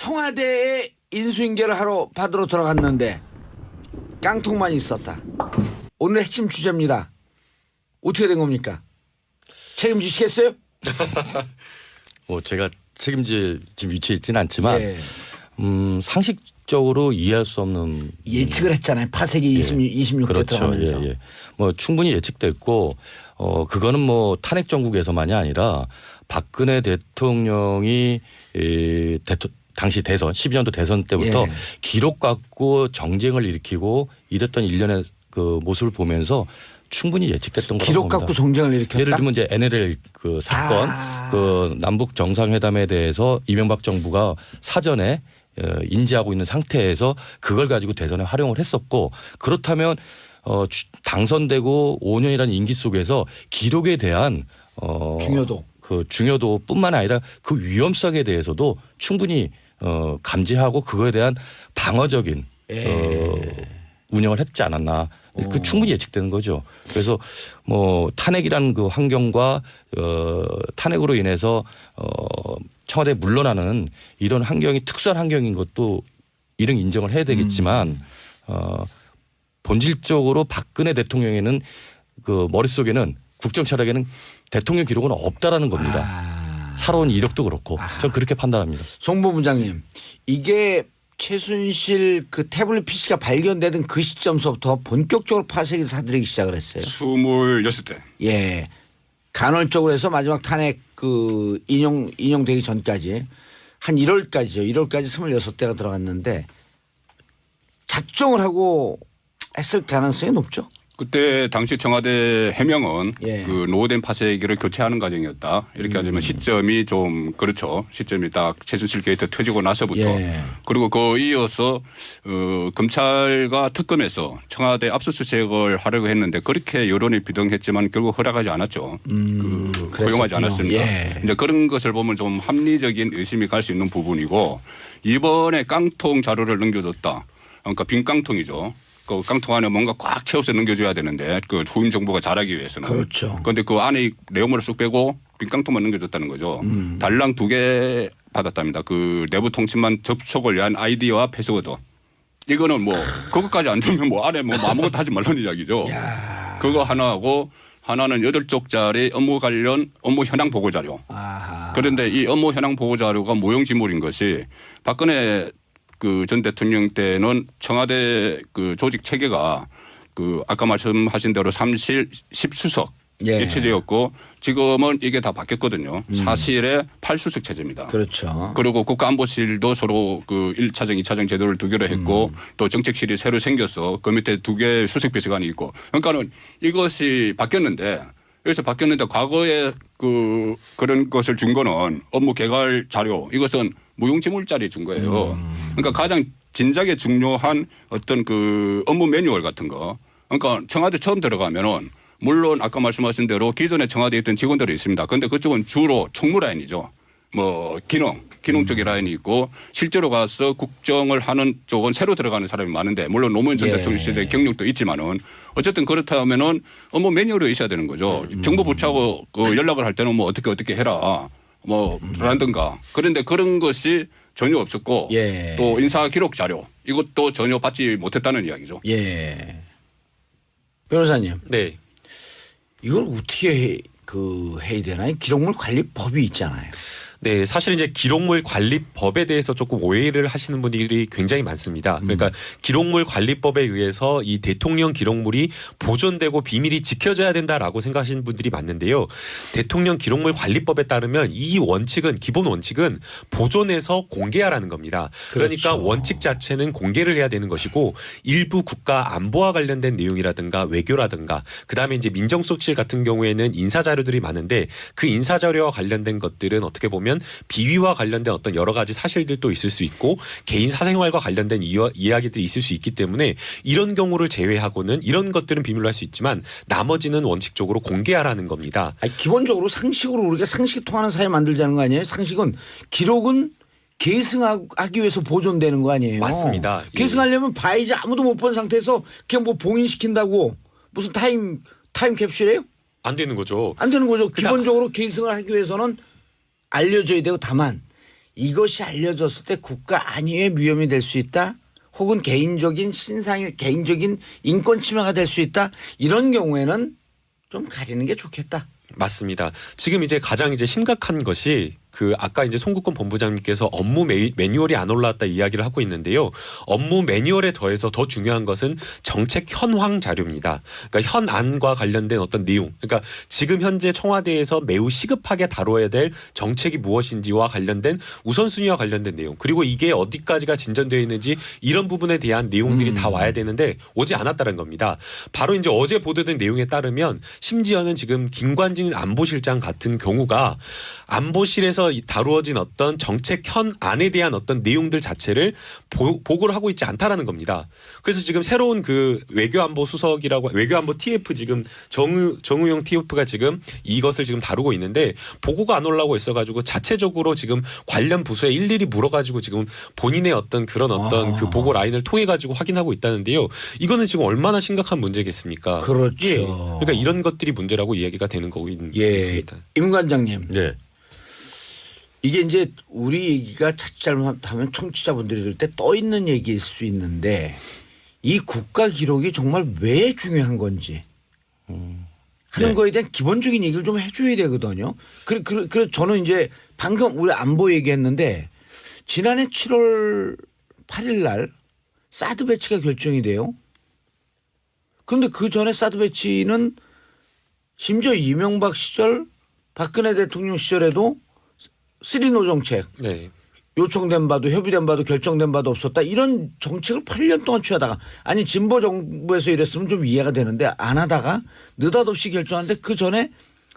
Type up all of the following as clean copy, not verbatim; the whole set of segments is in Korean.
청와대에 인수인계를 하러 받으러 들어갔는데 깡통만 있었다. 오늘 핵심 주제입니다. 어떻게 된 겁니까? 책임지시겠어요? 제가 책임질 지금 위치에 있지는 않지만 예. 상식적으로 이해할 수 없는 예측을 했잖아요. 파색이 26대 그렇죠. 들어가면서. 예. 뭐 충분히 예측됐고 그거는 뭐 탄핵 정국에서만이 아니라 박근혜 대통령이 당시 대선 12년도 대선 때부터 예. 기록 갖고 정쟁을 일으키고 이랬던 일련의 그 모습을 보면서 충분히 예측됐던 거라고 기록 봅니다. 갖고 정쟁을 일으켰다. 예를 들면 이제 NLL 그 사건, 그 남북 정상회담에 대해서 이명박 정부가 사전에 인지하고 있는 상태에서 그걸 가지고 대선에 활용을 했었고, 그렇다면 당선되고 5년이라는 임기 속에서 기록에 대한 중요도. 그 중요도뿐만 아니라 그 위험성에 대해서도 충분히 감지하고 그거에 대한 방어적인 운영을 했지 않았나. 그 충분히 예측되는 거죠. 그래서 뭐 탄핵이라는 그 환경과 탄핵으로 인해서 청와대 물러나는 이런 환경이 특수한 환경인 것도 이런 인정을 해야 되겠지만 본질적으로 박근혜 대통령에는 그 머릿속에는 국정 철학에는 대통령 기록은 없다라는 겁니다. 살아온 이력도 그렇고 저는 그렇게 판단합니다. 송 본부장님, 이게 최순실 그 태블릿 PC가 발견되던 그 시점서부터 본격적으로 파쇄기 사들이기 시작을 했어요. 26대. 예. 간헐적으로 해서 마지막 탄핵 그 인용되기 전까지 한 1월까지죠. 1월까지 26대가 들어갔는데 작정을 하고 했을 가능성이 높죠. 그때 당시 청와대 해명은 예. 그 노후된 파쇄기를 교체하는 과정이었다. 이렇게 하자면 시점이 좀 그렇죠. 시점이 딱 최순실 게이트 터지고 나서부터 예. 그리고 그 이어서 검찰과 특검에서 청와대 압수수색을 하려고 했는데 그렇게 여론이 비등했지만 결국 허락하지 않았죠. 허용하지 않았습니다. 예. 이제 그런 것을 보면 좀 합리적인 의심이 갈 수 있는 부분이고, 이번에 깡통 자료를 넘겨줬다. 그러니까 빈 깡통이죠. 그 깡통 안에 뭔가 꽉 채워서 넘겨줘야 되는데 그 후임 정부가 잘하기 위해서는. 그렇죠. 그런데 그 안에 내용물을 쑥 빼고 빈 깡통만 넘겨줬다는 거죠. 달랑 2개 받았답니다. 그 내부 통신만 접속을 위한 아이디와 패스워드. 이거는 뭐 그것까지 안 되면 뭐 안에 뭐 아무것도 하지 말라는 이야기죠. 그거 하나하고 하나는 8쪽짜리 업무 관련 업무 현황 보고 자료. 그런데 이 업무 현황 보고 자료가 무용지물인 것이 박근혜 그 전 대통령 때는 청와대 그 조직 체계가 그 아까 말씀하신 대로 3실 10수석 예. 이 체제였고, 지금은 이게 다 바뀌었거든요. 4실의 8수석 체제입니다. 그렇죠. 그리고 국가안보실도 서로 그 1차장, 2차장 제도를 두 개로 했고 또 정책실이 새로 생겨서 그 밑에 2개 수석 비서관이 있고, 그러니까는 이것이 바뀌었는데, 여기서 바뀌었는데 과거에 그런 것을 준 거는 업무 개괄 자료, 이것은 무용지물짜리 준 거예요. 그러니까 가장 진작에 중요한 어떤 그 업무 매뉴얼 같은 거. 그러니까 청와대 처음 들어가면은 물론 아까 말씀하신 대로 기존에 청와대에 있던 직원들이 있습니다. 그런데 그쪽은 주로 총무 라인이죠. 뭐 기능 쪽의 라인이 있고, 실제로 가서 국정을 하는 쪽은 새로 들어가는 사람이 많은데, 물론 노무현 전 예. 대통령 시대 경력도 있지만은 어쨌든 그렇다면은 업무 매뉴얼이 있어야 되는 거죠. 정부 부처하고 그 연락을 할 때는 뭐 어떻게 해라 뭐 라든가. 그런데 그런 것이 전혀 없었고 예. 또 인사 기록 자료 이것도 전혀 받지 못했다는 이야기죠. 예. 변호사님, 네. 이걸 어떻게 해야 되나요? 기록물 관리법이 있잖아요. 네, 사실 이제 기록물 관리법에 대해서 조금 오해를 하시는 분들이 굉장히 많습니다. 그러니까 기록물 관리법에 의해서 이 대통령 기록물이 보존되고 비밀이 지켜져야 된다라고 생각하시는 분들이 많은데요. 대통령 기록물 관리법에 따르면 이 원칙은, 기본 원칙은 보존해서 공개하라는 겁니다. 그러니까 그렇죠. 원칙 자체는 공개를 해야 되는 것이고, 일부 국가 안보와 관련된 내용이라든가 외교라든가, 그다음에 이제 민정수석실 같은 경우에는 인사 자료들이 많은데 그 인사 자료와 관련된 것들은 어떻게 보면 비위와 관련된 어떤 여러 가지 사실들도 있을 수 있고 개인 사생활과 관련된 이야기들이 있을 수 있기 때문에 이런 경우를 제외하고는 이런 것들은 비밀로 할 수 있지만 나머지는 원칙적으로 공개하라는 겁니다. 아니, 기본적으로 상식으로 우리가 상식 통하는 사회 만들자는 거 아니에요? 상식은 기록은 계승하기 위해서 보존되는 거 아니에요? 맞습니다. 예. 계승하려면 봐야지. 아무도 못 본 상태에서 그냥 뭐 봉인시킨다고 무슨 타임 캡슐이에요? 안 되는 거죠. 안 되는 거죠. 기본적으로 계승을 하기 위해서는 알려줘야 되고, 다만 이것이 알려졌을 때 국가 안위에 위험이 될 수 있다. 혹은 개인적인 개인적인 인권 침해가 될 수 있다. 이런 경우에는 좀 가리는 게 좋겠다. 맞습니다. 지금 이제 가장 이제 심각한 것이 그 아까 이제 송국권 본부장님께서 업무 매뉴얼이 안 올라왔다 이야기를 하고 있는데요. 업무 매뉴얼에 더해서 더 중요한 것은 정책 현황 자료입니다. 그러니까 현안과 관련된 어떤 내용. 그러니까 지금 현재 청와대에서 매우 시급하게 다뤄야 될 정책이 무엇인지와 관련된 우선순위와 관련된 내용. 그리고 이게 어디까지가 진전되어 있는지 이런 부분에 대한 내용들이 다 와야 되는데 오지 않았다는 겁니다. 바로 이제 어제 보도된 내용에 따르면 심지어는 지금 김관진 안보실장 같은 경우가 안보실에서 다루어진 어떤 정책 현안에 대한 어떤 내용들 자체를 보고를 하고 있지 않다라는 겁니다. 그래서 지금 새로운 그 외교안보 수석이라고 외교안보 TF 지금 정우영 TF가 지금 이것을 지금 다루고 있는데 보고가 안 올라오고 있어가지고 자체적으로 지금 관련 부서에 일일이 물어가지고 지금 본인의 어떤 그런 어떤 그 보고 라인을 통해 가지고 확인하고 있다는데요. 이거는 지금 얼마나 심각한 문제겠습니까? 그렇죠. 예. 그러니까 이런 것들이 문제라고 이야기가 되는 거고 있습니다. 임 관장님. 네. 이게 이제 우리 얘기가 자칫 잘못하면 청취자분들이 들을 때 떠 있는 얘기일 수 있는데 이 국가 기록이 정말 왜 중요한 건지 하는 네. 거에 대한 기본적인 얘기를 좀 해줘야 되거든요. 그래서 저는 이제 방금 우리 안보 얘기했는데 지난해 7월 8일 날 사드 배치가 결정이 돼요. 그런데 그 전에 사드 배치는 심지어 이명박 시절 박근혜 대통령 시절에도 3노 정책 네. 요청된 바도 협의된 바도 결정된 바도 없었다. 이런 정책을 8년 동안 취하다가 아니 진보 정부에서 이랬으면 좀 이해가 되는데 안 하다가 느닷없이 결정하는데 그 전에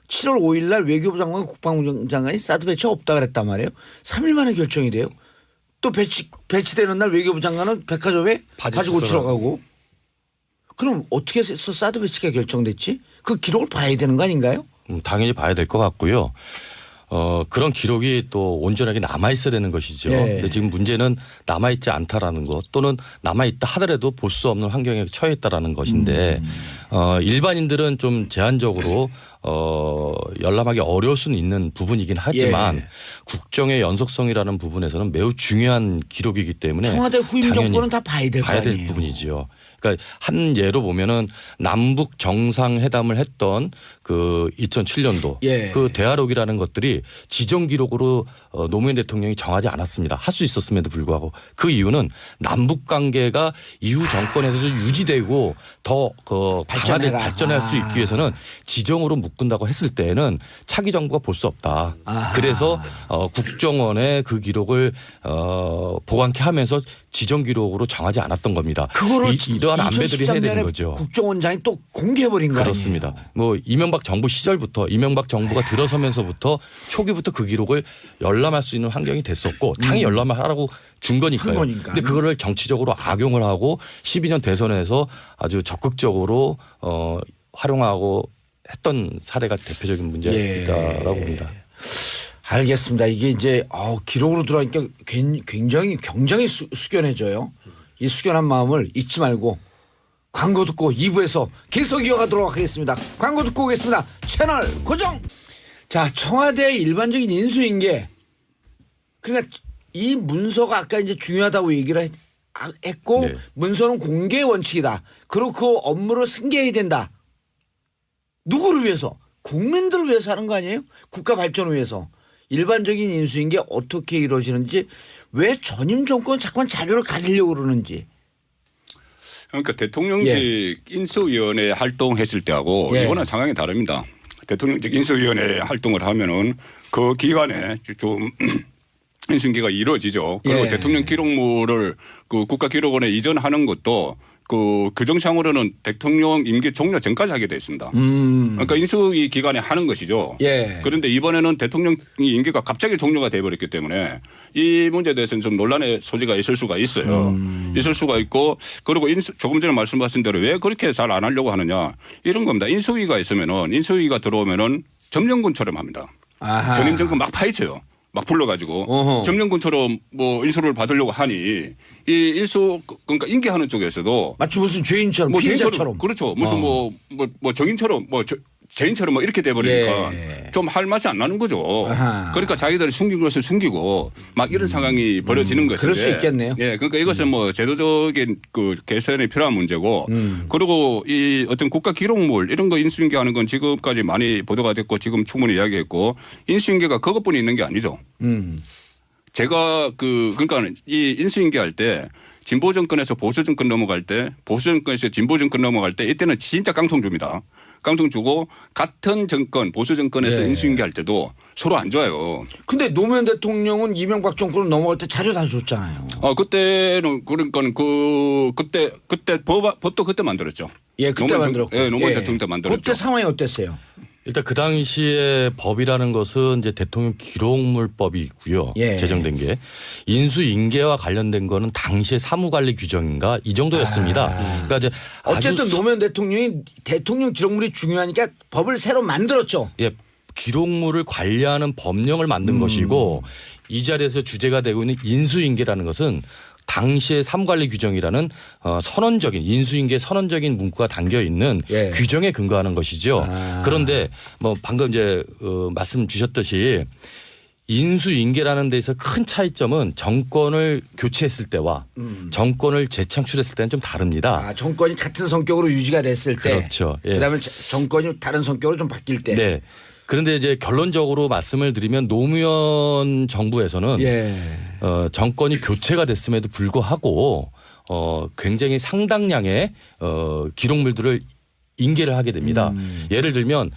7월 5일 날 외교부 장관 국방부 장관이 사드 배치가 없다 그랬단 말이에요. 3일 만에 결정이 돼요. 또 배치되는 날 외교부 장관은 백화점에 바지 고치러 가고. 그럼 어떻게 해서 사드 배치가 결정됐지? 그 기록을 봐야 되는 거 아닌가요? 당연히 봐야 될 것 같고요. 그런 기록이 또 온전하게 남아 있어야 되는 것이죠. 네. 근데 지금 문제는 남아 있지 않다라는 것 또는 남아 있다 하더라도 볼 수 없는 환경에 처해 있다라는 것인데 일반인들은 좀 제한적으로 열람하기 어려울 수는 있는 부분이긴 하지만 예. 국정의 연속성이라는 부분에서는 매우 중요한 기록이기 때문에 청와대 후임 당연히 정권은 다 봐야 될 거 봐야 아니에요. 될 부분이지요. 그러니까 한 예로 보면은 남북 정상회담을 했던 그 2007년도 예. 그 대화록이라는 것들이 지정 기록으로 노무현 대통령이 정하지 않았습니다. 할 수 있었음에도 불구하고 그 이유는 남북 관계가 이후 정권에서도 유지되고 더 강하게 발전할 수 있기 위해서는 지정으로 묶은다고 했을 때에는 차기 정부가 볼 수 없다. 아하. 그래서 국정원에 그 기록을 보관케 하면서 지정 기록으로 정하지 않았던 겁니다. 그거를 이러한 안배들이 해야 되는 2013년에 거죠. 국정원장이 또 공개해버린 거 그렇습니다. 아니에요. 뭐 이명박 정부 시절부터 이명박 정부가 들어서면서부터 초기부터 그 기록을 열람할 수 있는 환경이 됐었고 당연히 열람을 하라고 준 거니까요. 한 거니까. 근데 그거를 정치적으로 악용을 하고 12년 대선에서 아주 적극적으로 활용하고 했던 사례가 대표적인 문제이다라고 봅니다. 알겠습니다. 이게 이제 기록으로 들어가니까 굉장히 숙연해져요. 이 숙연한 마음을 잊지 말고 광고 듣고 2부에서 계속 이어가도록 하겠습니다. 광고 듣고 오겠습니다. 채널 고정. 자, 청와대의 일반적인 인수인계. 그러니까 이 문서가 아까 이제 중요하다고 얘기를 했고 네. 문서는 공개 원칙이다. 그리고 그 업무를 승계해야 된다. 누구를 위해서? 국민들을 위해서 하는 거 아니에요? 국가 발전을 위해서. 일반적인 인수인계 어떻게 이루어지는지 왜 전임 정권 자꾸만 자료를 가리려고 그러는지. 그러니까 대통령직 인수위원회 활동했을 때하고 예. 이거는 상황이 다릅니다. 대통령직 인수위원회 활동을 하면은 그 기간에 좀 인수인계가 이루어지죠. 그리고 예. 대통령 기록물을 그 국가기록원에 이전하는 것도 그 규정상으로는 대통령 임기 종료 전까지 하게 돼 있습니다. 그러니까 인수위 기간에 하는 것이죠. 예. 그런데 이번에는 대통령 임기가 갑자기 종료가 돼버렸기 때문에 이 문제에 대해서는 좀 논란의 소지가 있을 수가 있어요. 있을 수가 있고 그리고 조금 전에 말씀하신 대로 왜 그렇게 잘 안 하려고 하느냐 이런 겁니다. 인수위가 있으면은 인수위가 들어오면은 점령군처럼 합니다. 아하. 전임 정권 막 파헤쳐요. 막 불러가지고 어허. 점령군처럼 뭐 인수를 받으려고 하니 이 인수 그러니까 인계하는 쪽에서도 마치 무슨 죄인처럼 뭐 피해자처럼. 그렇죠. 무슨 뭐 정인처럼 뭐 죄인처럼 뭐 이렇게 돼버리니까 예. 좀 할 맛이 안 나는 거죠. 아하. 그러니까 자기들이 숨긴 것을 숨기고 막 이런 상황이 벌어지는 것인데. 그럴 수 있겠네요. 예, 그러니까 이것은 뭐 제도적인 그 개선이 필요한 문제고, 그리고 이 어떤 국가 기록물 이런 거 인수인계하는 건 지금까지 많이 보도가 됐고 지금 충분히 이야기했고, 인수인계가 그것뿐이 있는 게 아니죠. 제가 그러니까 이 인수인계할 때 진보 정권에서 보수 정권 넘어갈 때, 보수 정권에서 진보 정권 넘어갈 때 이때는 진짜 깡통줍니다. 깡통 주고 같은 정권 보수 정권에서 예. 인수인계할 때도 서로 안 좋아요. 근데 노무현 대통령은 이명박 정권을 넘어갈 때 자료 다 줬잖아요. 그때는 그러니까 그때 법도 그때 만들었죠. 예, 그때 만들었고. 노무현 대통령 때 만들었죠. 그때 상황이 어땠어요? 일단 그 당시에 법이라는 것은 이제 대통령 기록물법이 있고요. 예. 제정된 게 인수인계와 관련된 거는 당시의 사무관리 규정인가 이 정도였습니다. 그러니까 이제 어쨌든 아주 노무현 대통령이 대통령 기록물이 중요하니까 법을 새로 만들었죠. 예, 기록물을 관리하는 법령을 만든 것이고 이 자리에서 주제가 되고 있는 인수인계라는 것은 당시의 사무관리 규정이라는 선언적인 인수인계 선언적인 문구가 담겨 있는 예. 규정에 근거하는 것이죠. 그런데 뭐 방금 이제 말씀 주셨듯이 인수인계라는 데서 큰 차이점은 정권을 교체했을 때와 정권을 재창출했을 때는 좀 다릅니다. 정권이 같은 성격으로 유지가 됐을 때. 그렇죠. 예. 그다음에 정권이 다른 성격으로 좀 바뀔 때. 네. 그런데 이제 결론적으로 말씀을 드리면 노무현 정부에서는 예. 정권이 교체가 됐음에도 불구하고 굉장히 상당량의 기록물들을 인계를 하게 됩니다. 예를 들면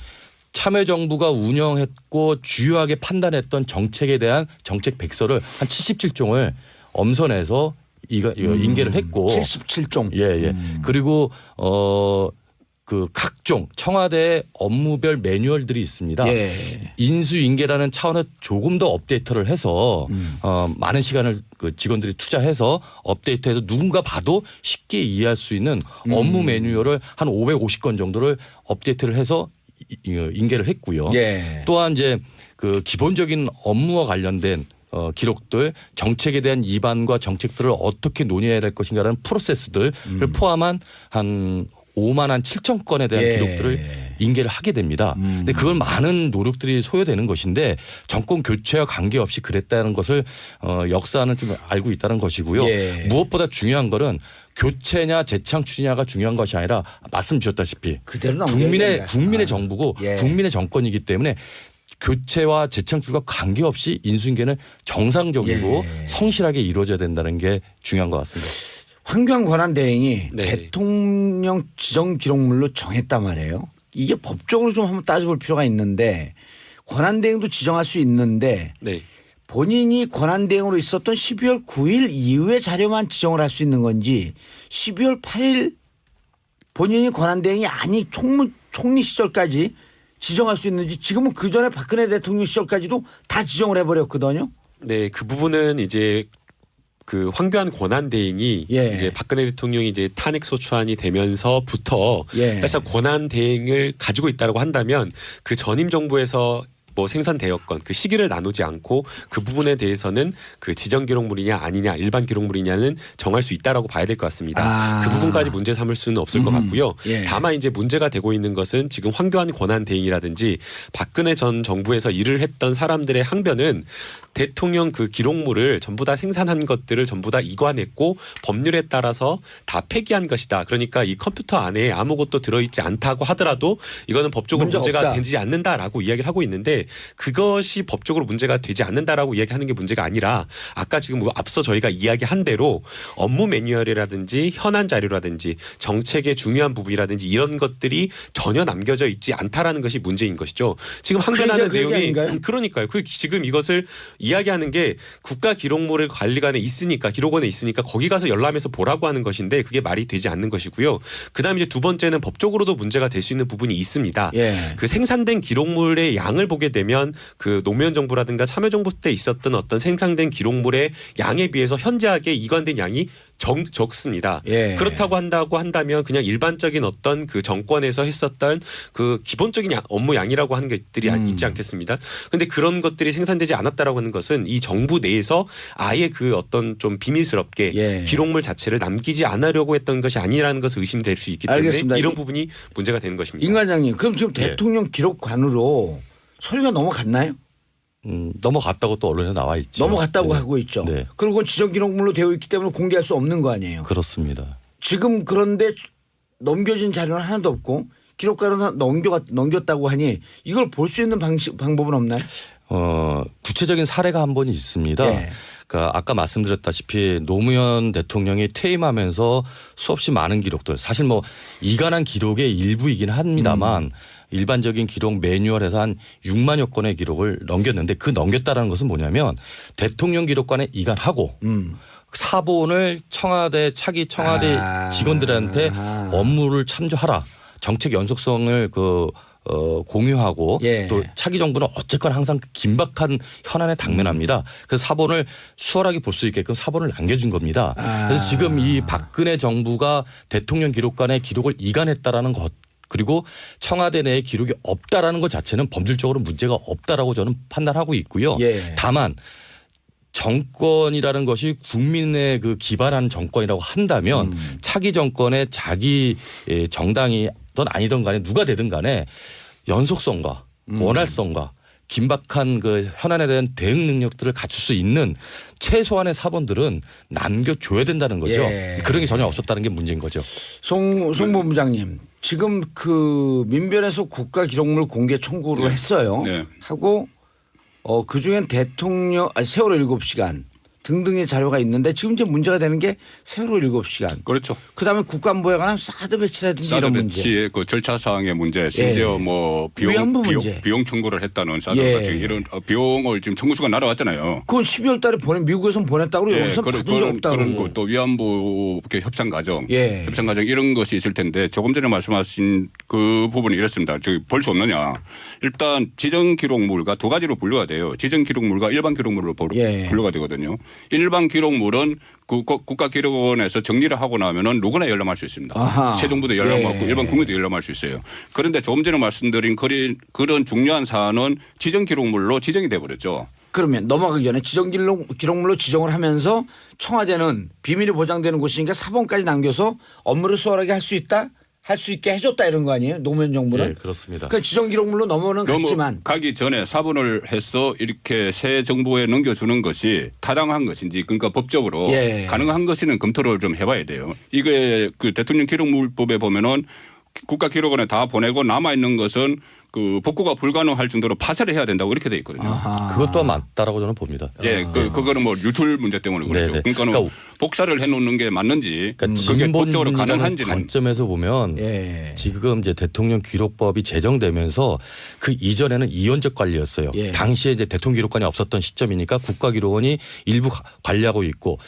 참여정부가 운영했고 주요하게 판단했던 정책에 대한 정책 백서를 한 77종을 엄선해서 인계를 했고 77종. 예. 그리고 그 각종 청와대 업무별 매뉴얼들이 있습니다. 예. 인수인계라는 차원에서 조금 더 업데이트를 해서 많은 시간을 그 직원들이 투자해서 업데이트해서 누군가 봐도 쉽게 이해할 수 있는 업무 매뉴얼을 한 550건 정도를 업데이트를 해서 인계를 했고요. 예. 또한 이제 그 기본적인 업무와 관련된 기록들, 정책에 대한 입안과 정책들을 어떻게 논의해야 될 것인가라는 프로세스들을 포함한 한 5만 한 7천 건에 대한 예. 기록들을 인계를 하게 됩니다. 근데 그건 많은 노력들이 소요되는 것인데 정권 교체와 관계없이 그랬다는 것을 역사는 좀 알고 있다는 것이고요. 예. 무엇보다 중요한 거는 교체냐 재창출이냐가 중요한 것이 아니라 말씀 주셨다시피 그대로 넘겨야 국민의 정부고 예. 국민의 정권이기 때문에 교체와 재창출과 관계없이 인수인계는 정상적이고 예. 성실하게 이루어져야 된다는 게 중요한 것 같습니다. 황교안 권한대행이 네. 대통령 지정 기록물로 정했단 말이에요. 이게 법적으로 좀 한번 따져볼 필요가 있는데 권한대행도 지정할 수 있는데 네. 본인이 권한대행으로 있었던 12월 9일 이후의 자료만 지정을 할 수 있는 건지 12월 8일 본인이 권한대행이 아니 총리 시절까지 지정할 수 있는지 지금은 그 전에 박근혜 대통령 시절까지도 다 지정을 해버렸거든요. 네, 그 부분은 이제 그 황교안 권한대행이 예. 이제 박근혜 대통령이 이제 탄핵 소추안이 되면서부터 예. 그래서 권한대행을 가지고 있다고 한다면 그 전임 정부에서 뭐 생산되었건 그 시기를 나누지 않고 그 부분에 대해서는 그 지정 기록물이냐 아니냐 일반 기록물이냐는 정할 수 있다라고 봐야 될 것 같습니다. 그 부분까지 문제 삼을 수는 없을 것 같고요. 예. 다만 이제 문제가 되고 있는 것은 지금 황교안 권한대행이라든지 박근혜 전 정부에서 일을 했던 사람들의 항변은 대통령 그 기록물을 전부 다 생산한 것들을 전부 다 이관했고 법률에 따라서 다 폐기한 것이다. 그러니까 이 컴퓨터 안에 아무것도 들어있지 않다고 하더라도 이거는 법적으로 문제가 없다. 되지 않는다라고 이야기를 하고 있는데 그것이 법적으로 문제가 되지 않는다라고 이야기하는 게 문제가 아니라 아까 지금 앞서 저희가 이야기한 대로 업무 매뉴얼이라든지 현안 자료라든지 정책의 중요한 부분이라든지 이런 것들이 전혀 남겨져 있지 않다라는 것이 문제인 것이죠. 지금 항변하는 그 얘기 내용이 아닌가요? 그러니까요. 그 지금 이것을 이야기하는 게 국가 기록물을 관리관에 있으니까 기록원에 있으니까 거기 가서 열람해서 보라고 하는 것인데 그게 말이 되지 않는 것이고요. 그다음에 이제 두 번째는 법적으로도 문제가 될 수 있는 부분이 있습니다. 예. 그 생산된 기록물의 양을 보게 보게 되면 그 노무현 정부라든가 참여정부 때 있었던 어떤 생산된 기록물의 양에 비해서 현저하게 이관된 양이 적습니다. 예. 그렇다고 한다면 그냥 일반적인 어떤 그 정권에서 했었던 그 기본적인 업무 양이라고 하는 것들이 있지 않겠습니다. 그런데 그런 것들이 생산되지 않았다라고 하는 것은 이 정부 내에서 아예 그 어떤 좀 비밀스럽게 예. 기록물 자체를 남기지 않으려고 했던 것이 아니라는 것을 의심될 수 있기 때문에 알겠습니다. 이런 부분이 문제가 되는 것입니다. 임 관장님, 그럼 지금 예. 대통령 기록관으로 서류가 넘어갔나요? 넘어갔다고 또 언론에 나와 있죠. 넘어갔다고 네. 하고 있죠. 네. 그리고 그건 지정 기록물로 되어 있기 때문에 공개할 수 없는 거 아니에요. 그렇습니다. 지금 그런데 넘겨진 자료는 하나도 없고 기록관으로 넘겼다고 하니 이걸 볼 수 있는 방법은 없나요? 구체적인 사례가 한 번 있습니다. 예. 그러니까 아까 말씀드렸다시피 노무현 대통령이 퇴임하면서 수없이 많은 기록들 사실 뭐 이관한 기록의 일부이긴 합니다만 일반적인 기록 매뉴얼에서 한 6만여 건의 기록을 넘겼는데 그 넘겼다라는 것은 뭐냐면 대통령 기록관에 이관하고 사본을 청와대 차기 청와대 직원들한테 업무를 참조하라. 정책 연속성을 공유하고 예. 또 차기 정부는 어쨌건 항상 긴박한 현안에 당면합니다. 그래서 사본을 수월하게 볼 수 있게끔 사본을 남겨준 겁니다. 그래서 지금 이 박근혜 정부가 대통령 기록관에 기록을 이관했다라는 것 그리고 청와대 내에 기록이 없다라는 것 자체는 법률적으로 문제가 없다라고 저는 판단하고 있고요. 예. 다만 정권이라는 것이 국민의 그 기반한 정권이라고 한다면 차기 정권의 자기 정당이든 아니든 간에 누가 되든 간에 연속성과 원활성과 긴박한 그 현안에 대한 대응 능력들을 갖출 수 있는 최소한의 사본들은 남겨줘야 된다는 거죠. 예. 그런 게 전혀 없었다는 게 문제인 거죠. 송 본부장님, 지금 그 민변에서 국가기록물 공개 청구를 했어요. 네. 하고 그중엔 세월호 7시간 등등의 자료가 있는데 지금 이제 문제가 되는 게 세월호 7시간. 그렇죠. 그다음에 국가안보에 관한 사드 배치라든지 사드 이런 문제. 배치의 그 절차 사항의 문제, 심지어 예. 뭐 위안부 문제. 비용 청구를 했다는 사드 예. 같은 이런 비용을 지금 청구서가 날아왔잖아요. 그건 12월 달에 미국에서는 보냈다고 여기서 받은 적 없다고. 그런 또 위안부 협상 과정, 예. 협상 과정 이런 것이 있을 텐데 조금 전에 말씀하신 그 부분이 이렇습니다. 저기 볼 수 없느냐? 일단 지정 기록물과 두 가지로 분류가 돼요. 지정 기록물과 일반 기록물로 예. 분류가 되거든요. 일반 기록물은 국가기록원에서 정리를 하고 나면은 누구나 열람할 수 있습니다. 아하. 새 정부도 열람하고 예. 일반 국민도 열람할 수 있어요. 그런데 조금 전에 말씀드린 그런 중요한 사안은 지정 기록물로 지정이 돼 버렸죠. 그러면 넘어가기 전에 지정 기록물로 지정을 하면서 청와대는 비밀이 보장되는 곳이니까 사본까지 남겨서 업무를 수월하게 할 수 있다? 할 수 있게 해줬다 이런 거 아니에요? 노무현 정부는? 네, 그렇습니다. 그 지정 기록물로 갔지만 가기 전에 사본을 해서 이렇게 새 정부에 넘겨주는 것이 타당한 것인지 그러니까 법적으로 예. 가능한 것이는 검토를 좀 해봐야 돼요. 이게 그 대통령 기록물법에 보면은 국가기록원에 다 보내고 남아 있는 것은 그 복구가 불가능할 정도로 파쇄를 해야 된다고 이렇게 돼 있거든요. 아하. 그것 또한 맞다라고 저는 봅니다. 예, 그거는 뭐 유출 문제 때문에 그렇죠. 네네. 그러니까 복사를 해놓는 게 맞는지 그러니까 그게 법적으로 진본이라는 가능한지는 관점에서 보면 예. 지금 이제 대통령 기록법이 제정되면서 그 이전에는 이원적 관리였어요. 예. 당시에 이제 대통령 기록관이 없었던 시점이니까 국가기록원이 일부 관리하고 있고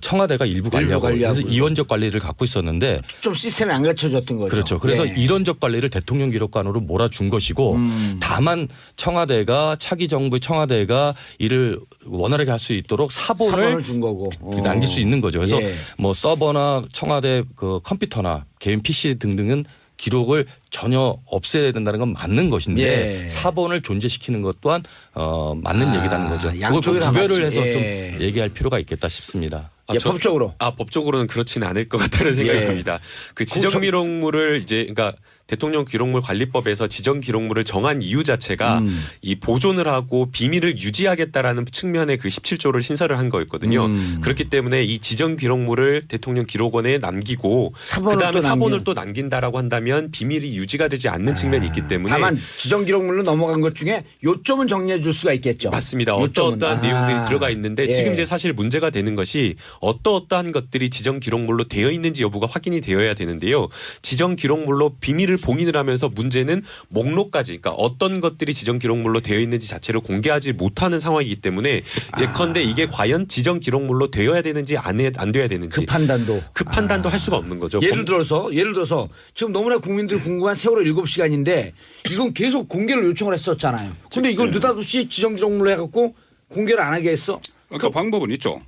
청와대가 일부 관리하고 관리하고 그래서 이원적 관리를 갖고 있었는데 좀 시스템이 안 갖춰졌던 거죠. 그렇죠. 그래서 예. 이론적 관리를 대통령 기록관으로 몰아준 것이고 다만 청와대가 차기 정부 청와대가 이를 원활하게 할 수 있도록 사본을 준 거고 남길 수 있는 거죠. 그래서 예. 뭐 서버나 청와대 그 컴퓨터나 개인 PC 등등은 기록을 전혀 없애야 된다는 건 맞는 것인데 예. 사본을 존재시키는 것 또한 맞는 얘기라는 거죠. 양쪽이 그걸 다 구별을 맞지. 해서 예. 좀 얘기할 필요가 있겠다 싶습니다. 예, 법적으로. 법적으로는 그렇지는 않을 것 같다는 생각이 예. 듭니다. 그 지정 기록물을 이제 그러니까 대통령 기록물 관리법에서 지정 기록물을 정한 이유 자체가 이 보존을 하고 비밀을 유지하겠다라는 측면의 그 17조를 신설을 한 거였거든요. 그렇기 때문에 이 지정 기록물을 대통령 기록원에 남기고 그다음에 사본을 또 남긴다라고 한다면 비밀이 유지가 되지 않는 측면이 있기 때문에 다만 지정 기록물로 넘어간 것 중에 요점은 정리해 줄 수가 있겠죠. 맞습니다. 요점은. 어떠어떠한 내용들이 들어가 있는데 예. 지금 이제 사실 문제가 되는 것이 어떠어떠한 것들이 지정 기록물로 되어 있는지 여부가 확인이 되어야 되는데요. 지정 기록물로 비밀을 것들을 봉인을 하면서 문제는 목록까지 그러니까 어떤 것들이 지정 기록물로 되어 있는지 자체를 공개하지 못하는 상황이기 때문에 예컨대 이게 과연 지정 기록물로 되어야 되는지 안 되어야 되는지 그 판단도 그 판단도 할 수가 없는 거죠. 예를 들어서 지금 너무나 국민들이 궁금한 세월호 7시간인데 이건 계속 공개를 요청을 했었잖아요. 근데 이걸 느닷없이 지정 기록물로 해갖고 공개를 안 하게 했어? 그러니까 방법은 있죠.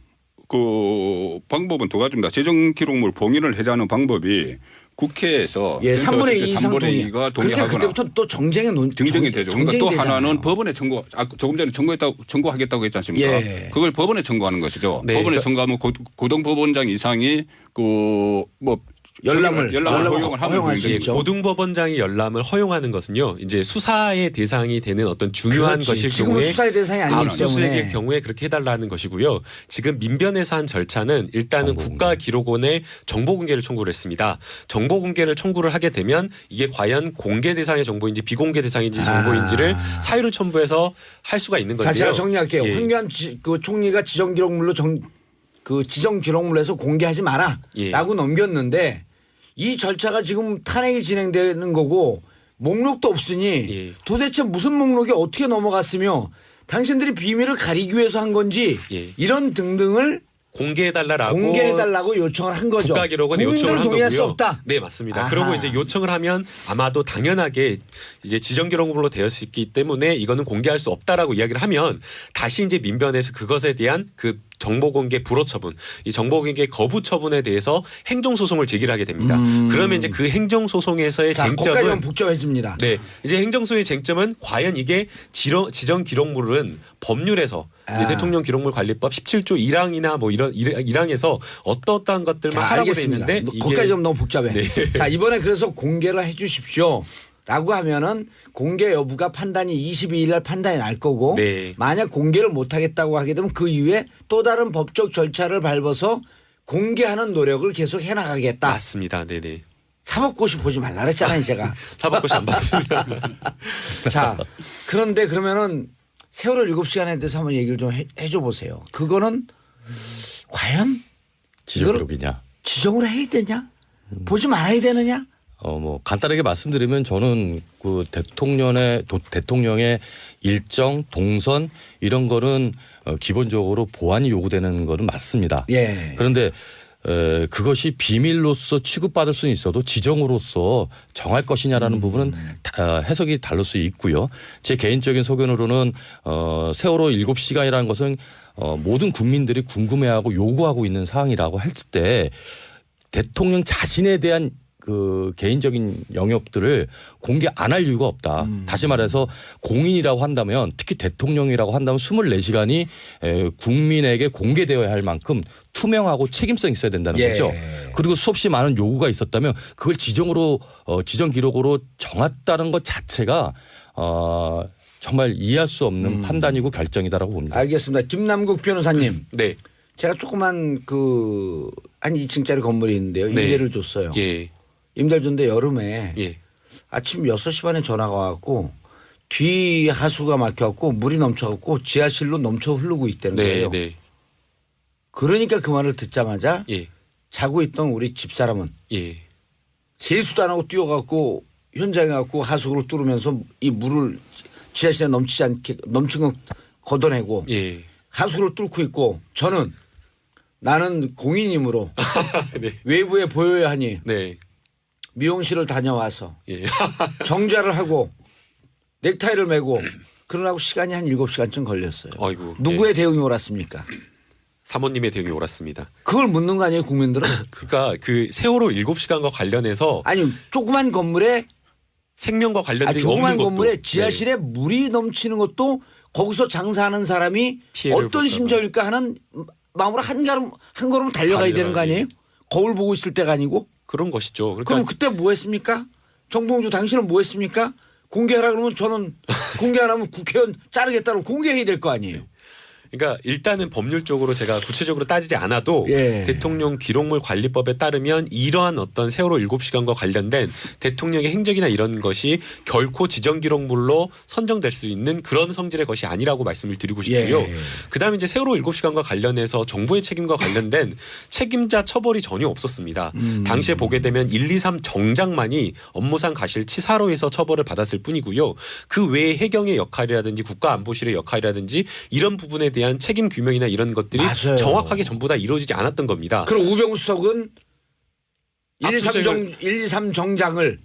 그 방법은 두 가지입니다. 지정 기록물 봉인을 하자는 방법이 국회에서 예, 3분의 2 이상 3분의 동의. 2가 그러니까 동의하거나 그때부터 또 정쟁이 정쟁이 되죠. 그러니까 또 되잖아요. 하나는 법원에 청구. 조금 전에 청구하겠다고 했지 않습니까? 예. 그걸 법원에 청구하는 것이죠. 네, 법원에 그러니까 청구하면 고등법원장 이상이 그 열람을 허용을 하면 허용할 수 되는데 있죠. 고등법원장이 열람을 허용하는 것은요. 이제 수사의 대상이 되는 어떤 중요한 그렇지. 것일 지금은 경우에 수사의 대상이 아니기 압수수색의 때문에. 경우에 그렇게 해달라는 것이고요. 지금 민변에서 한 절차는 일단은 국가기록원에 정보공개를 청구를 했습니다. 정보공개를 청구를 하게 되면 이게 과연 공개 대상의 정보인지 비공개 대상인지 정보인지를 사유를 첨부해서 할 수가 있는 자, 건데요. 제가 정리할게요. 예. 황교안 그 총리가 지정 기록물로 지정 기록물에서 공개하지 마라라고 예. 넘겼는데 이 절차가 지금 탄핵이 진행되는 거고 목록도 없으니 예. 도대체 무슨 목록이 어떻게 넘어갔으며 당신들이 비밀을 가리기 위해서 한 건지 예. 이런 등등을 공개해달라고 공개해달라고 요청을 한 거죠. 국가기록원에 요청을 국민들은 한 동의할 수 거고요. 없다. 네, 맞습니다. 아하. 그리고 이제 요청을 하면 아마도 당연하게 이제 지정기록물로 되어 있기 때문에 이거는 공개할 수 없다라고 이야기를 하면 다시 이제 민변에서 그것에 대한 그 정보공개 불허 처분, 이 정보공개 거부 처분에 대해서 행정소송을 제기를 하게 됩니다. 그러면 이제 그 행정소송에서의 자, 거기까지 좀 쟁점은 복잡해집니다. 네, 이제 행정소의 쟁점은 과연 이게 지정 기록물은 법률에서 이제 대통령 기록물 관리법 17조 1항이나 뭐 이런 1항에서 어떠한 것들만 자, 하라고 돼 알겠습니다. 있는데 이게 거기까지 좀 너무 복잡해. 네. 자, 이번에 그래서 공개를 해 주십시오. 라고 하면은 공개 여부가 판단이 22일 날 판단이 날 거고 네. 만약 공개를 못 하겠다고 하게 되면 그 이후에 또 다른 법적 절차를 밟아서 공개하는 노력을 계속 해 나가겠다. 맞습니다. 네네. 사법고시 보지 말라 그랬잖아요, 제가. 사법고시 안 받습니다. 자, 그런데 그러면은 세월호 7시간에 대해서 한번 얘기를 좀 해줘 보세요. 그거는 과연 지정 이걸 기록이냐? 지정을 해야 되냐? 보지 말아야 되느냐? 뭐 간단하게 말씀드리면 저는 그 대통령의 일정, 동선 이런 거는 기본적으로 보안이 요구되는 거는 맞습니다. 예. 그런데 그것이 비밀로서 취급받을 수는 있어도 지정으로서 정할 것이냐라는 부분은 해석이 다를 수 있고요. 제 개인적인 소견으로는 세월호 7시간이라는 것은 모든 국민들이 궁금해하고 요구하고 있는 사항이라고 했을 때 대통령 자신에 대한 그 개인적인 영역들을 공개 안 할 이유가 없다. 다시 말해서 공인이라고 한다면 특히 대통령이라고 한다면 24시간이 국민에게 공개되어야 할 만큼 투명하고 책임성이 있어야 된다는 예. 거죠. 그리고 수없이 많은 요구가 있었다면 그걸 지정 기록으로 정했다는 것 자체가 정말 이해할 수 없는 판단이고 결정이다라고 봅니다. 알겠습니다. 김남국 변호사님. 네. 제가 조그만 한 2층짜리 건물이 있는데요. 네. 임대를 줬어요. 예. 임대를 줬는데 여름에 예. 아침 6시 반에 전화가 와갖고 뒤 하수가 막혀갖고 물이 넘쳐갖고 지하실로 넘쳐 흐르고 있다는 네. 거예요. 네. 그러니까 그 말을 듣자마자 예. 자고 있던 우리 집사람은 예. 세수도 안 하고 뛰어갖고 현장에 갖고 하수구를 뚫으면서 이 물을 지하실에 넘치지 않게 넘친 거 걷어내고 예. 하수구를 뚫고 있고 저는 나는 공인이므로 네. 외부에 보여야 하니 네. 미용실을 다녀와서 예. 정자를 하고 넥타이를 메고 그러라고 시간이 한 7시간쯤 걸렸어요. 아이고. 누구의 대응이 옳았습니까? 사모님의 대응이 옳았습니다. 그걸 묻는 거 아니에요, 국민들은? 그러니까 그 세월호 7시간과 관련해서 아니, 조그만 건물에 생명과 관련된 조그만 없는 것도 건물에 네. 지하실에 물이 넘치는 것도 거기서 장사하는 사람이 피해를 어떤 볼까 심정일까 하는 마음으로 한 걸음 달려가야 되는 거 아니에요? 거울 보고 있을 때가 아니고. 그런 것이죠. 그러니까 그럼 그때 뭐 했습니까? 정봉주 당신은 뭐 했습니까? 공개하라 그러면 저는 공개 안 하면 국회의원 자르겠다고 공개해야 될 거 아니에요. 그러니까 일단은 법률적으로 제가 구체적으로 따지지 않아도 예. 대통령 기록물 관리법에 따르면 이러한 어떤 세월호 7시간과 관련된 대통령의 행적이나 이런 것이 결코 지정 기록물로 선정될 수 있는 그런 성질의 것이 아니라고 말씀을 드리고 싶고요. 예. 그다음에 이제 세월호 7시간과 관련해서 정부의 책임과 관련된 책임자 처벌이 전혀 없었습니다. 당시에 보게 되면 1, 2, 3 정장만이 업무상 과실치사로해서 처벌을 받았을 뿐이고요. 그 외에 해경의 역할이라든지 국가안보실의 역할이라든지 이런 부분에 대한 책임 규명이나 이런 것들이 맞아요. 정확하게 전부 다 이루어지지 않았던 겁니다. 그럼 우병우 수석은 1, 2, 3 압수수색을- 1, 2, 3 정장을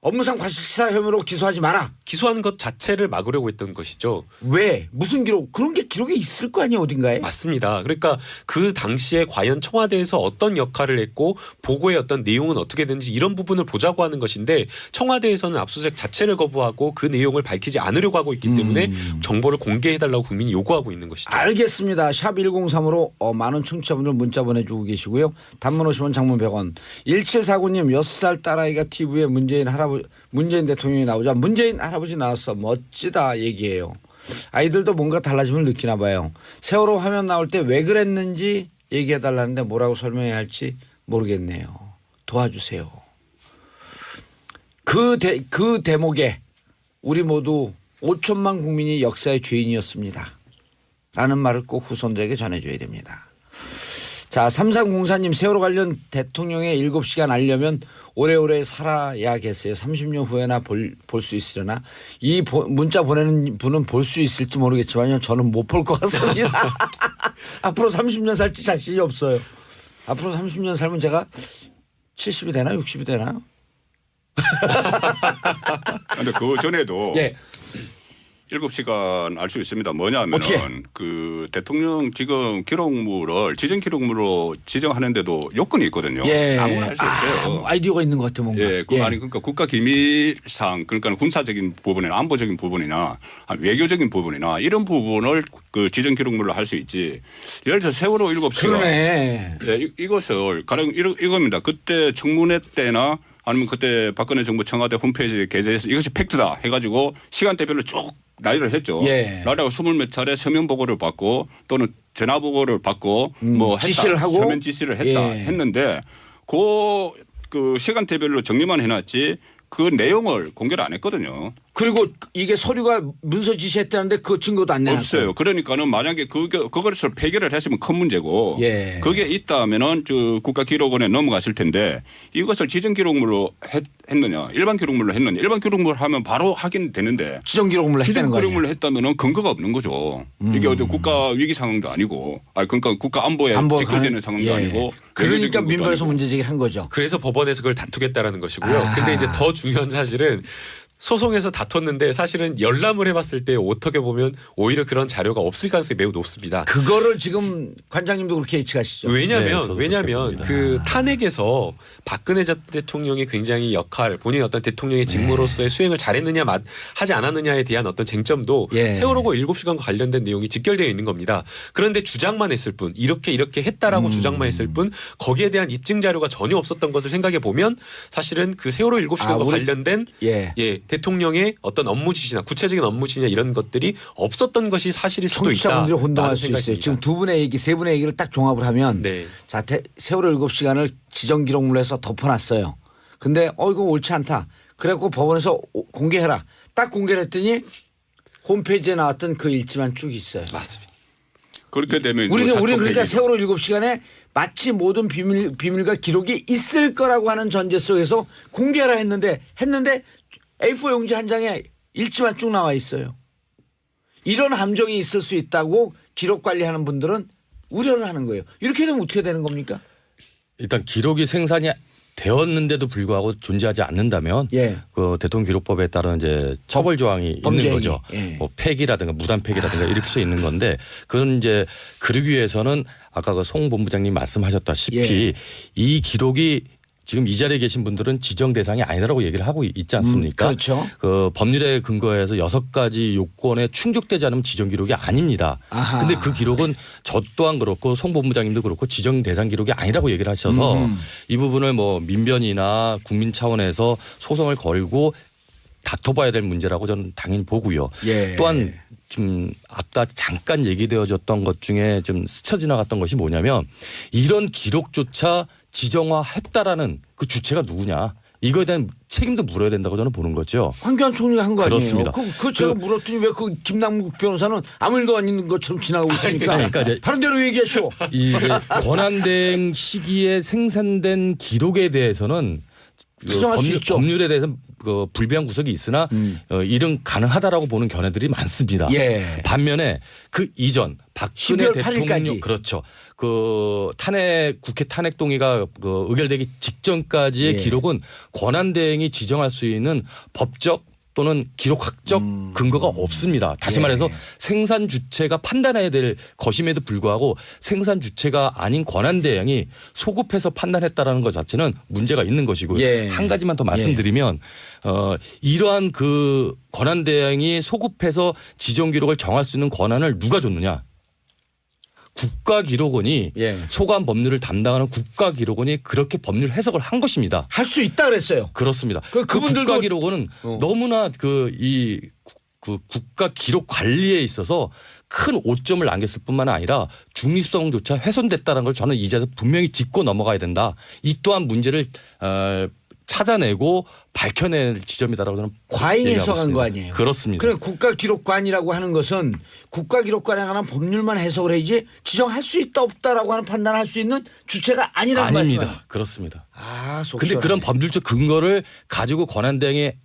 업무상 과실치사 혐의로 기소하지 마라. 기소한 것 자체를 막으려고 했던 것이죠. 왜? 무슨 기록? 그런 게 기록에 있을 거 아니에요, 어딘가에? 맞습니다. 그러니까 그 당시에 과연 청와대에서 어떤 역할을 했고 보고의 어떤 내용은 어떻게 되는지 이런 부분을 보자고 하는 것인데 청와대에서는 압수수색 자체를 거부하고 그 내용을 밝히지 않으려고 하고 있기 때문에 정보를 공개해달라고 국민이 요구하고 있는 것이죠. 알겠습니다. 샵 1035로 많은 청취자분들 문자 보내주고 계시고요. 단문 50원 장문 100원. 1749님 6살 딸아이가 TV에 문재인 대통령이 나오자 문재인 할아버지 나왔어. 멋지다 얘기해요. 아이들도 뭔가 달라짐을 느끼나 봐요. 세월호 화면 나올 때 왜 그랬는지 얘기해달라는데 뭐라고 설명해야 할지 모르겠네요. 도와주세요. 그 대목에 우리 모두 5천만 국민이 역사의 죄인이었습니다. 라는 말을 꼭 후손들에게 전해줘야 됩니다. 자, 3304님 세월호 관련 대통령의 7시간 알려면 오래오래 살아야겠어요. 30년 후에나 볼 수 있으려나. 이 문자 보내는 분은 볼 수 있을지 모르겠지만 저는 못 볼 것 같습니다. 앞으로 30년 살지 자신이 없어요. 앞으로 30년 살면 제가 70이 되나 60이 되나요? 근데 그 전에도 예. 7시간 알 수 있습니다. 뭐냐면은 어떻게? 그 대통령 지금 기록물을 지정 기록물로 지정하는데도 요건이 있거든요. 예. 아무나 할 수 없어요. 아이디어가 있는 것 같아요, 뭔가. 예, 아니 그러니까 국가 기밀상 그러니까 군사적인 부분이나 안보적인 부분이나 외교적인 부분이나 이런 부분을 그 지정 기록물로 할 수 있지. 예를 들어 세월호 7시간. 그러네. 예, 이것을 가령 이겁니다. 그때 청문회 때나 아니면 그때 박근혜 정부 청와대 홈페이지에 게재해서 이것이 팩트다 해가지고 시간대별로 쭉 나열을 했죠. 예. 나라가 20몇 차례 서면 보고를 받고 또는 전화 보고를 받고 뭐 했다. 지시를 하고. 서면 지시를 했다 예. 했는데 그 시간대별로 정리만 해놨지 그 내용을 공개를 안 했거든요. 그리고 이게 서류가 문서 지시했다는데 그 증거도 안 내놨어요. 없어요. 그러니까는 만약에 그것을 폐기를 했으면 큰 문제고 예. 그게 있다면은 저 국가기록원에 넘어갔을 텐데 이것을 지정 기록물로 했느냐 일반 기록물로 했느냐 일반 기록물 하면 바로 확인되는데 지정 기록물로 지정 했다는 거 아니에요? 기록물로 했다면은 근거가 없는 거죠. 이게 어디 국가 위기 상황도 아니고 그러니까 국가 안보에 안보가 직결되는 가는- 상황도 예. 아니고 그러니까 외교적인 것도 민변에서 아니고. 문제제기를 한 거죠. 그래서 법원에서 그걸 다투겠다라는 것이고요. 아하. 근데 이제 더 중요한 사실은 소송에서 다퉜는데 사실은 열람을 해봤을 때 어떻게 보면 오히려 그런 자료가 없을 가능성이 매우 높습니다. 그거를 지금 관장님도 그렇게 예측하시죠. 네, 왜냐하면 저도 그렇게 봅니다. 그 탄핵에서 박근혜 전 대통령이 굉장히 본인의 어떤 대통령의 직무로서의 수행을 잘했느냐 하지 않았느냐에 대한 어떤 쟁점도 예. 세월호고 7시간과 관련된 내용이 직결되어 있는 겁니다. 그런데 주장만 했을 뿐 이렇게 했다라고 주장만 했을 뿐 거기에 대한 입증 자료가 전혀 없었던 것을 생각해 보면 사실은 그 세월호 7시간과 우리- 관련된 예. 대통령의 어떤 업무 지시나 구체적인 업무 지시나 이런 것들이 없었던 것이 사실일 수도 있다. 청취자분들이 혼동할 수 있어요. 지금 두 분의 얘기, 세 분의 얘기를 딱 종합을 하면 네. 자, 세월호 7시간을 지정 기록물로 해서 덮어놨어요. 근데 이거 옳지 않다. 그래갖고 법원에서 공개해라. 딱 공개를 했더니 홈페이지에 나왔던 그 일지만 쭉 있어요. 맞습니다. 그렇게 되면 우리는 이거 그러니까 사촉 세월호 7시간에 마치 모든 비밀과 기록이 있을 거라고 하는 전제 속에서 공개하라 했는데 A4 용지 한 장에 일지만 쭉 나와 있어요. 이런 함정이 있을 수 있다고 기록 관리하는 분들은 우려를 하는 거예요. 이렇게 되면 어떻게 되는 겁니까? 일단 기록이 생산이 되었는데도 불구하고 존재하지 않는다면 예. 그 대통령 기록법에 따른 이제 처벌 조항이 범죄행위. 있는 거죠. 예. 뭐 폐기라든가 무단 폐기라든가 이럴 수 있는 건데 그건 이제 그러기 위해서는 아까 그 송 본부장님 말씀하셨다시피 예. 이 기록이 지금 이 자리에 계신 분들은 지정 대상이 아니라고 얘기를 하고 있지 않습니까? 그렇죠. 그 법률에 근거해서 6가지 요건에 충족되지 않으면 지정 기록이 아닙니다. 아하. 근데 그 기록은 저 또한 그렇고 송 본부장님도 그렇고 지정 대상 기록이 아니라고 얘기를 하셔서 이 부분을 뭐 민변이나 국민 차원에서 소송을 걸고 다퉈봐야 될 문제라고 저는 당연히 보고요. 예. 또한 좀 아까 잠깐 얘기되어졌던 것 중에 좀 스쳐 지나갔던 것이 뭐냐면 이런 기록조차 지정화했다라는 그 주체가 누구냐. 이거에 대한 책임도 물어야 된다고 저는 보는 거죠. 황교안 총리가 한 거 아니에요? 그렇습니다. 그 제가 물었더니 왜 그 김남국 변호사는 아무 일도 아닌 것처럼 지나가고 있습니까? 그러니까 이제 다른 대로 얘기하시오. 이 권한대행 시기에 생산된 기록에 대해서는 지정할 수 있죠. 법률에 대해서 그 불비한 구석이 있으나 이런 가능하다라고 보는 견해들이 많습니다. 예. 반면에 그 이전 박근혜 12월 대통령 8일까지. 그렇죠. 그 국회 탄핵 동의가 그 의결되기 직전까지의 예. 기록은 권한대행이 지정할 수 있는 법적 또는 기록학적 근거가 없습니다. 다시 예. 말해서 생산 주체가 판단해야 될 것임에도 불구하고 생산 주체가 아닌 권한대행이 소급해서 판단했다라는 것 자체는 문제가 있는 것이고요. 예. 한 가지만 더 말씀드리면 이러한 그 권한대행이 소급해서 지정 기록을 정할 수 있는 권한을 누가 줬느냐? 국가기록원이 예. 소관 법률을 담당하는 국가기록원이 그렇게 법률 해석을 한 것입니다. 할 수 있다 그랬어요. 그렇습니다. 그분들도- 국가기록원은 너무나 그 국가 기록 관리에 있어서 큰 오점을 남겼을 뿐만 아니라 중립성조차 훼손됐다는 걸 저는 이 자리에서 분명히 짚고 넘어가야 된다. 이 또한 문제를 찾아내고 밝혀낼 지점이다라고 저는 과잉 얘기하고 해석한 있습니다. 거 아니에요? 그렇습니다. 그래 국가기록관이라고 하는 것은 국가기록관에 관한 법률만 해석을 해야지 지정할 수 있다 없다라고 하는 판단을 할 수 있는 주체가 아니라는 아닙니다. 말씀이에요. 그렇습니다. 아, 속 근데 시원하네. 그런 법률적 근거를 가지고 권한대행의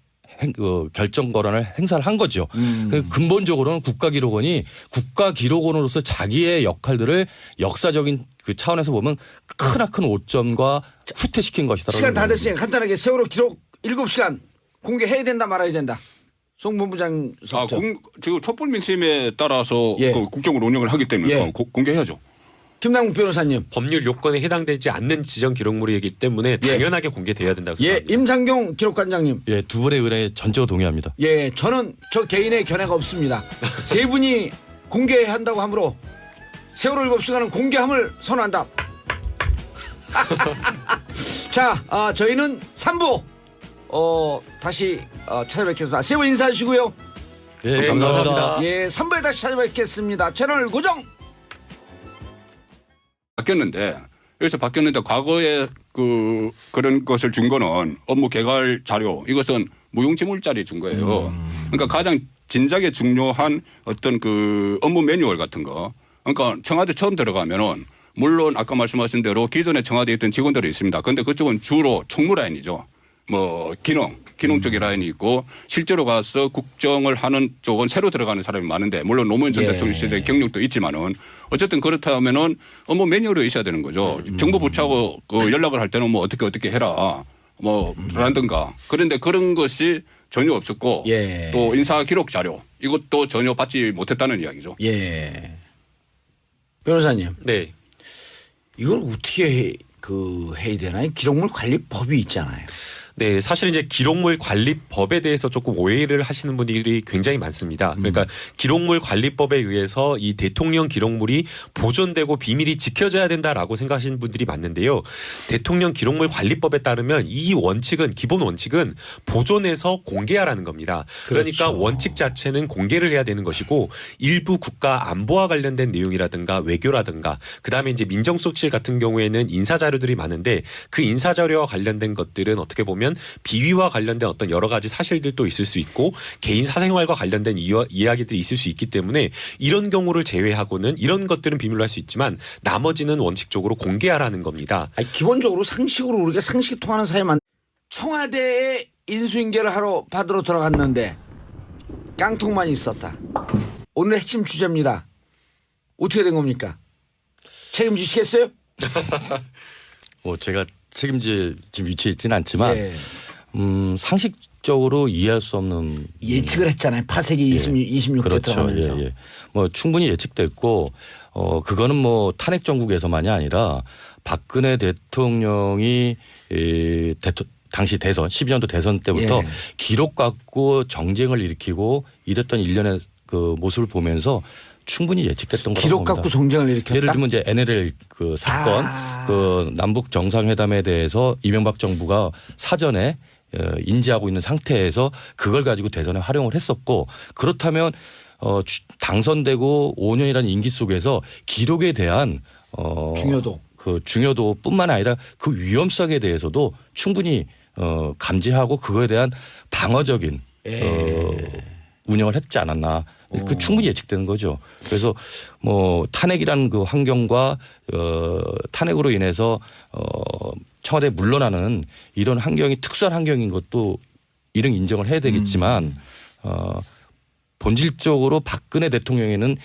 결정 권한을 행사를 한 거죠. 그 근본적으로는 국가기록원이 국가기록원으로서 자기의 역할들을 역사적인 그 차원에서 보면 크나큰 오점과 후퇴시킨 것이다. 시간 다 됐으니까 간단하게 세월호 기록 7시간 공개해야 된다 말아야 된다. 송 본부장 석정. 지금 촛불 민심에 따라서 예. 그 국정을 운영을 하기 때문에 예. 공개해야죠. 김남국 변호사님. 법률 요건에 해당되지 않는 지정 기록물이기 때문에 당연하게 공개돼야 된다고 예, 생각합니다. 임상경 기록관장님. 예, 두 분의 의뢰에 전적으로 동의합니다. 예, 저는 저 개인의 견해가 없습니다. 세 분이 공개한다고 하므로 세월호 7시간은 공개함을 선언한다. 자, 저희는 3부 다시 찾아뵙겠습니다. 세 분 인사하시고요. 예, 감사합니다. 예, 3부에 다시 찾아뵙겠습니다. 채널 고정. 바뀌었는데 여기서 바뀌었는데 과거에 그런 것을 준 거는 업무 개괄 자료 이것은 무용지물짜리 준 거예요. 그러니까 가장 진작에 중요한 어떤 그 업무 매뉴얼 같은 거. 그러니까 청와대 처음 들어가면은 물론 아까 말씀하신 대로 기존에 청와대에 있던 직원들이 있습니다. 그런데 그쪽은 주로 총무 라인이죠. 뭐 기능 쪽의 라인이 있고 실제로 가서 국정을 하는 쪽은 새로 들어가는 사람이 많은데 물론 노무현 전 예. 대통령 시대 경력도 있지만은 어쨌든 그렇다면은 업무 매뉴얼이 있어야 되는 거죠. 정부 부처하고 그 연락을 할 때는 뭐 어떻게 해라 뭐 라든가 그런데 그런 것이 전혀 없었고 예. 또 인사 기록 자료 이것도 전혀 받지 못했다는 이야기죠. 예. 변호사님, 네. 이걸 어떻게 해야 되나요? 기록물 관리법이 있잖아요. 네, 사실 이제 기록물 관리법에 대해서 조금 오해를 하시는 분들이 굉장히 많습니다. 그러니까 기록물 관리법에 의해서 이 대통령 기록물이 보존되고 비밀이 지켜져야 된다라고 생각하시는 분들이 많은데요. 대통령 기록물 관리법에 따르면 이 원칙은 기본 원칙은 보존해서 공개하라는 겁니다. 그러니까 그렇죠. 원칙 자체는 공개를 해야 되는 것이고 일부 국가 안보와 관련된 내용이라든가 외교라든가 그다음에 이제 민정수석실 같은 경우에는 인사 자료들이 많은데 그 인사 자료와 관련된 것들은 어떻게 보면 비위와 관련된 어떤 여러 가지 사실들도 있을 수 있고 개인 사생활과 관련된 이야기들이 있을 수 있기 때문에 이런 경우를 제외하고는 이런 것들은 비밀로 할 수 있지만 나머지는 원칙적으로 공개하라는 겁니다. 아니, 기본적으로 상식으로 우리가 상식 통하는 사회만 청와대에 인수인계를 하러 받으러 들어갔는데 깡통만 있었다. 오늘 핵심 주제입니다. 어떻게 된 겁니까? 책임지시겠어요? 제가 책임질 지금 위치에 있지는 않지만 예. 상식적으로 이해할 수 없는 예측을 했잖아요. 파쇄기 26개 그렇죠. 들어가면서. 예. 뭐 충분히 예측됐고 그거는 뭐 탄핵 정국에서만이 아니라 박근혜 대통령이 당시 대선 12년도 대선 때부터 예. 기록 갖고 정쟁을 일으키고 이랬던 일련의 그 모습을 보면서 충분히 예측됐던 거라고 기록 봅니다. 갖고 정쟁을 일으켰다. 예를 들면 이제 NLL 그 사건, 그 남북 정상회담에 대해서 이명박 정부가 사전에 인지하고 있는 상태에서 그걸 가지고 대선에 활용을 했었고 그렇다면 당선되고 5년이라는 임기 속에서 기록에 대한 중요도. 그 중요도뿐만 아니라 그 위험성에 대해서도 충분히 감지하고 그거에 대한 방어적인 운영을 했지 않았나. 그 충분히 예측되는 거죠. 그래서 뭐 탄핵이라는 그 환경과 탄핵으로 인해서 청와대 물러나는 이런 환경이 특수한 환경인 것도 이런 인정을 해야 되겠지만 본질적으로 박근혜 대통령에는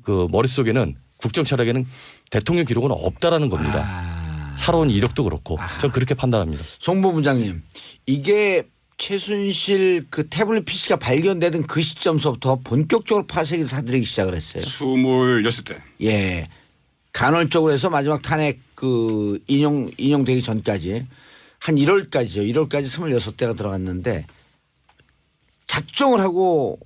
그 머릿속에는 국정 철학에는 대통령 기록은 없다라는 겁니다. 살아온 이력도 그렇고 저는 그렇게 판단합니다. 송 본부장님, 이게 최순실 그 태블릿 PC가 발견되던 그 시점서부터 본격적으로 파쇄기 사들이기 시작을 했어요. 26대. 예. 간헐적으로 해서 마지막 탄핵 그 인용되기 전까지 한 1월까지죠. 1월까지 26대가 들어갔는데 작정을 하고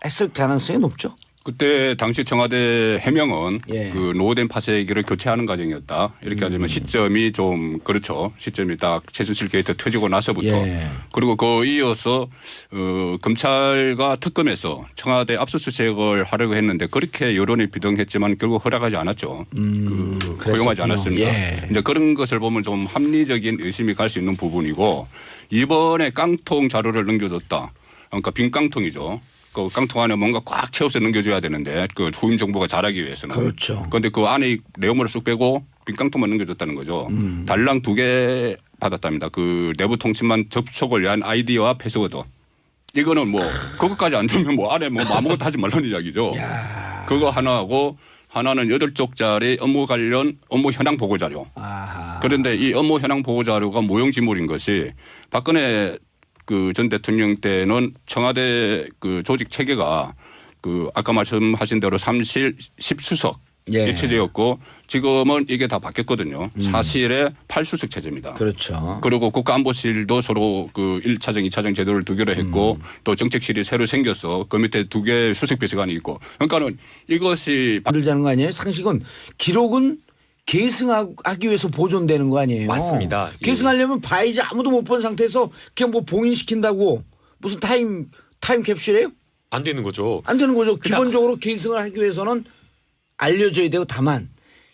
했을 가능성이 높죠. 그때 당시 청와대 해명은 예. 그 노후된 파쇄기를 교체하는 과정이었다. 이렇게 하자면 시점이 좀 그렇죠. 시점이 딱 최순실 게이트 터지고 나서부터 예. 그리고 그 이어서 검찰과 특검에서 청와대 압수수색을 하려고 했는데 그렇게 여론이 비등했지만 결국 허락하지 않았죠. 허용하지 않았습니다. 예. 이제 그런 것을 보면 좀 합리적인 의심이 갈 수 있는 부분이고 이번에 깡통 자료를 넘겨줬다. 그러니까 빈 깡통이죠. 그 깡통 안에 뭔가 꽉 채워서 넘겨줘야 되는데 그 후임 정부가 잘하기 위해서는. 그렇죠. 그런데 그 안에 내용물을 쑥 빼고 빈 깡통만 넘겨줬다는 거죠. 달랑 2개 받았답니다. 그 내부 통신만 접속을 위한 아이디와 패스워드. 이거는 뭐 그것까지 안 주면 뭐 안에 뭐 아무것도 하지 말라는 이야기죠. 그거 하나하고 하나는 8쪽짜리 업무 관련 업무 현황 보고 자료. 아하. 그런데 이 업무 현황 보고 자료가 모형지물인 것이 박근혜 그 전 대통령 때는 청와대 그 조직 체계가 그 아까 말씀하신 대로 3실 10수석 예. 이 체제였고 지금은 이게 다 바뀌었거든요. 4실에 8수석 체제입니다. 그렇죠. 그리고 국가안보실도 서로 그 1차장, 2차장 제도를 두기로 했고 또 정책실이 새로 생겨서 그 밑에 2개 수석비서관이 있고 그러니까는 이것이 만들자는 거 아니에요? 상식은 기록은 계승하기 위해서 보존되는 거 아니에요? 맞습니다. 예. 계승하려면 봐야지 아무도 못 본 상태에서 그냥 뭐 봉인시킨다고 무슨 타임 캡슐이에요? 안 되는 거죠. 안 되는 거죠. 그래서 기본적으로 계승을 하기 위해서는 알려져야 되고 다만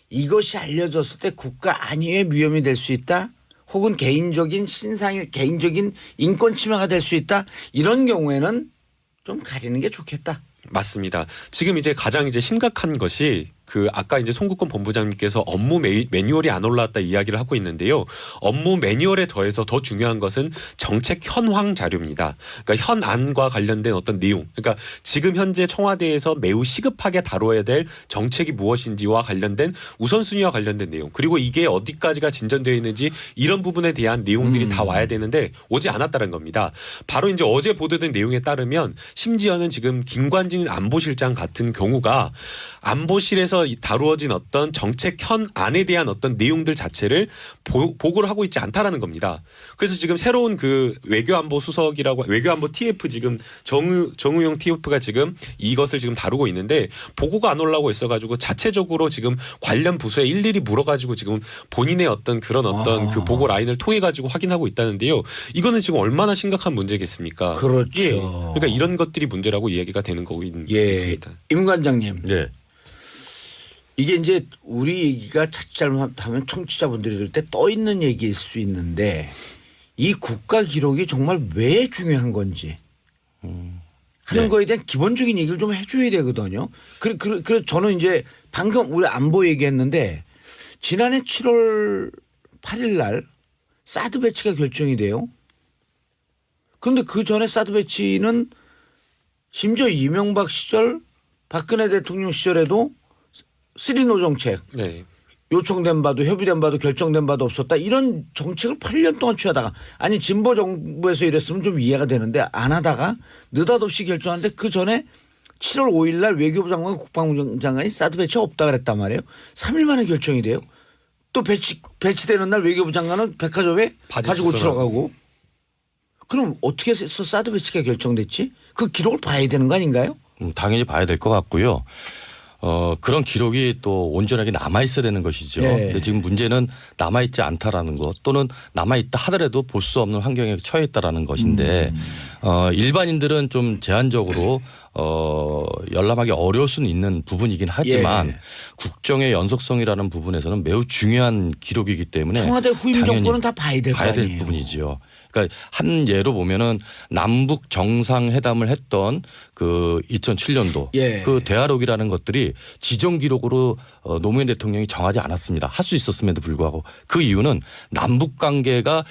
이것이 알려졌을 때 국가 안위에 위험이 될 수 있다. 혹은 개인적인 개인적인 인권 침해가 될 수 있다. 이런 경우에는 좀 가리는 게 좋겠다. 맞습니다. 지금 이제 가장 이제 심각한 것이 그 아까 이제 송국권 본부장님께서 업무 매뉴얼이 안 올라왔다 이야기를 하고 있는데요. 업무 매뉴얼에 더해서 더 중요한 것은 정책 현황 자료입니다. 그러니까 현안과 관련된 어떤 내용. 그러니까 지금 현재 청와대에서 매우 시급하게 다뤄야 될 정책이 무엇인지와 관련된 우선순위와 관련된 내용. 그리고 이게 어디까지가 진전되어 있는지 이런 부분에 대한 내용들이 다 와야 되는데 오지 않았다는 겁니다. 바로 이제 어제 보도된 내용에 따르면 심지어는 지금 김관진 안보실장 같은 경우가 안보실에서 다루어진 어떤 정책 현안에 대한 어떤 내용들 자체를 보고를 하고 있지 않다라는 겁니다. 그래서 지금 새로운 그 외교안보 수석이라고 외교안보 TF 지금 정의용 TF가 지금 이것을 지금 다루고 있는데 보고가 안 올라오고 있어가지고 자체적으로 지금 관련 부서에 일일이 물어가지고 지금 본인의 어떤 그런 어떤 그 보고 라인을 통해 가지고 확인하고 있다는데요. 이거는 지금 얼마나 심각한 문제겠습니까? 그렇죠. 예. 그러니까 이런 것들이 문제라고 이야기가 되는 거고 있습니다. 임 관장님. 네. 이게 이제 우리 얘기가 잘못하면 청취자분들이 들을 때 떠 있는 얘기일 수 있는데 이 국가 기록이 정말 왜 중요한 건지 하는 네. 거에 대한 기본적인 얘기를 좀 해줘야 되거든요. 그래서 저는 이제 방금 우리 안보 얘기했는데 지난해 7월 8일 날 사드 배치가 결정이 돼요. 그런데 그 전에 사드 배치는 심지어 이명박 시절 박근혜 대통령 시절에도 3노 정책 네. 요청된 바도 협의된 바도 결정된 바도 없었다. 이런 정책을 8년 동안 취하다가 아니 진보 정부에서 이랬으면 좀 이해가 되는데 안 하다가 느닷없이 결정하는데 그 전에 7월 5일 날 외교부 장관 국방부 장관이 사드 배치 없다 그랬단 말이에요. 3일 만에 결정이 돼요. 또 배치되는 날 외교부 장관은 백화점에 바지 고치러 가고. 그럼 어떻게 해서 사드 배치가 결정됐지? 그 기록을 봐야 되는 거 아닌가요? 당연히 봐야 될 것 같고요. 그런 기록이 또 온전하게 남아있어야 되는 것이죠. 네. 근데 지금 문제는 남아있지 않다라는 것 또는 남아있다 하더라도 볼 수 없는 환경에 처해 있다라는 것인데 일반인들은 좀 제한적으로 열람하기 어려울 수는 있는 부분이긴 하지만 예. 국정의 연속성이라는 부분에서는 매우 중요한 기록이기 때문에 청와대 후임 당연히 정권은 다 봐야 될 거 봐야 될 아니에요. 부분이지요. 그러니까 한 예로 보면은 남북 정상회담을 했던 그 2007년도 예. 그 대화록이라는 것들이 지정 기록으로 노무현 대통령이 정하지 않았습니다. 할 수 있었음에도 불구하고 그 이유는 남북 관계가